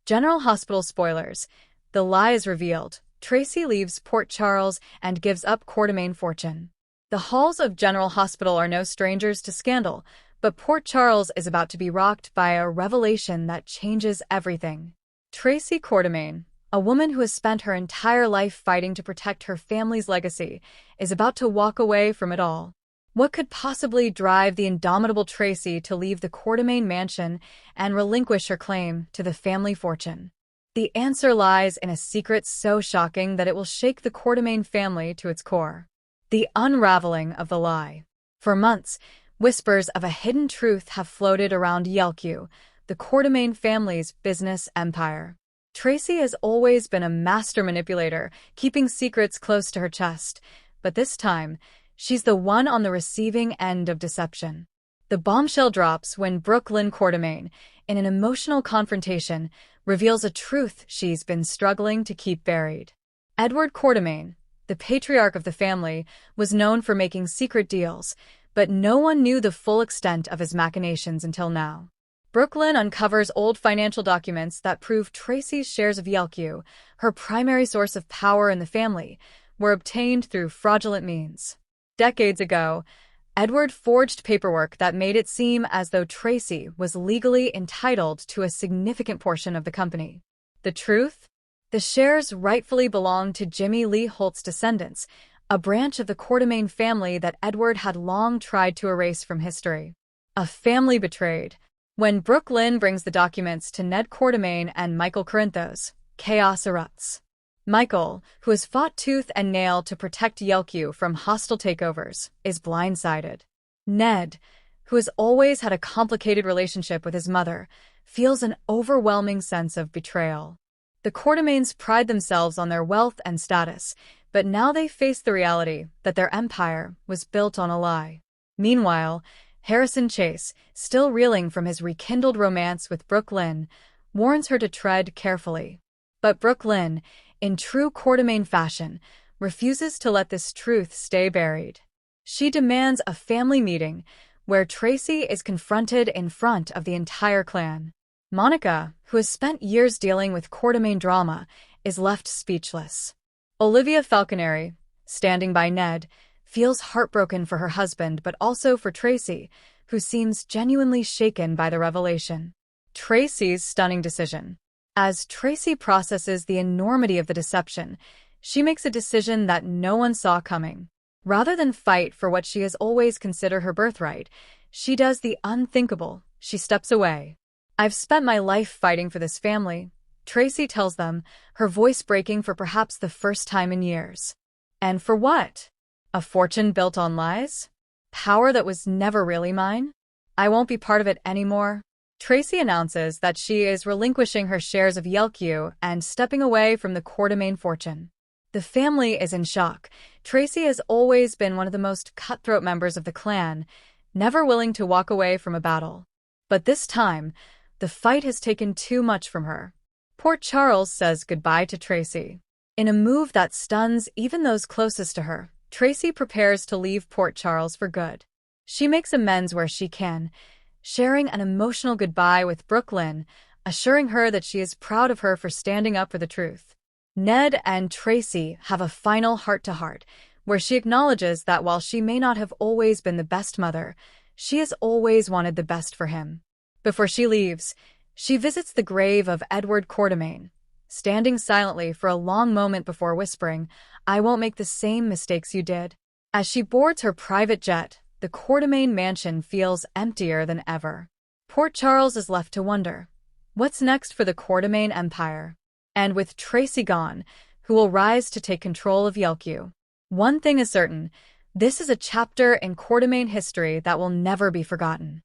General Hospital spoilers. The lie is revealed. Tracy leaves Port Charles and gives up Quartermaine fortune. The halls of General Hospital are no strangers to scandal, but Port Charles is about to be rocked by a revelation that changes everything. Tracy Quartermaine, a woman who has spent her entire life fighting to protect her family's legacy, is about to walk away from it all. What could possibly drive the indomitable Tracy to leave the Quartermaine mansion and relinquish her claim to the family fortune? The answer lies in a secret so shocking that it will shake the Quartermaine family to its core. The unraveling of the lie. For months, whispers of a hidden truth have floated around Yelku, the Quartermaine family's business empire. Tracy has always been a master manipulator, keeping secrets close to her chest, but this time, she's the one on the receiving end of deception. The bombshell drops when Brooklyn Quartermaine, in an emotional confrontation, reveals a truth she's been struggling to keep buried. Edward Quartermaine, the patriarch of the family, was known for making secret deals, but no one knew the full extent of his machinations until now. Brooklyn uncovers old financial documents that prove Tracy's shares of Yelku, her primary source of power in the family, were obtained through fraudulent means. Decades ago, Edward forged paperwork that made it seem as though Tracy was legally entitled to a significant portion of the company. The truth? The shares rightfully belonged to Jimmy Lee Holt's descendants, a branch of the Quartermaine family that Edward had long tried to erase from history. A family betrayed. When Brooklyn brings the documents to Ned Quartermaine and Michael Corinthos, chaos erupts. Michael, who has fought tooth and nail to protect Yelku from hostile takeovers, is blindsided. Ned, who has always had a complicated relationship with his mother, feels an overwhelming sense of betrayal. The Quartermaines pride themselves on their wealth and status, but now they face the reality that their empire was built on a lie. Meanwhile, Harrison Chase, still reeling from his rekindled romance with Brooklyn, warns her to tread carefully. But Brooklyn, in true Quartermaine fashion, refuses to let this truth stay buried. She demands a family meeting where Tracy is confronted in front of the entire clan. Monica, who has spent years dealing with Quartermaine drama, is left speechless. Olivia Falconeri, standing by Ned, feels heartbroken for her husband but also for Tracy, who seems genuinely shaken by the revelation. Tracy's stunning decision. As Tracy processes the enormity of the deception, she makes a decision that no one saw coming. Rather than fight for what she has always considered her birthright, she does the unthinkable. She steps away. "I've spent my life fighting for this family," Tracy tells them, her voice breaking for perhaps the first time in years. "And for what? A fortune built on lies? Power that was never really mine? I won't be part of it anymore." Tracy announces that she is relinquishing her shares of Yelku and stepping away from the Quartermaine fortune. The family is in shock. Tracy has always been one of the most cutthroat members of the clan, never willing to walk away from a battle. But this time, the fight has taken too much from her. Port Charles says goodbye to Tracy. In a move that stuns even those closest to her, Tracy prepares to leave Port Charles for good. She makes amends where she can, sharing an emotional goodbye with Brooklyn, assuring her that she is proud of her for standing up for the truth. Ned and Tracy have a final heart-to-heart, where she acknowledges that while she may not have always been the best mother, she has always wanted the best for him. Before she leaves, she visits the grave of Edward Quartermaine, standing silently for a long moment before whispering, "I won't make the same mistakes you did." As she boards her private jet, the Quartermaine mansion feels emptier than ever. Port Charles is left to wonder, what's next for the Quartermaine empire? And with Tracy gone, who will rise to take control of Yelku? One thing is certain, this is a chapter in Quartermaine history that will never be forgotten.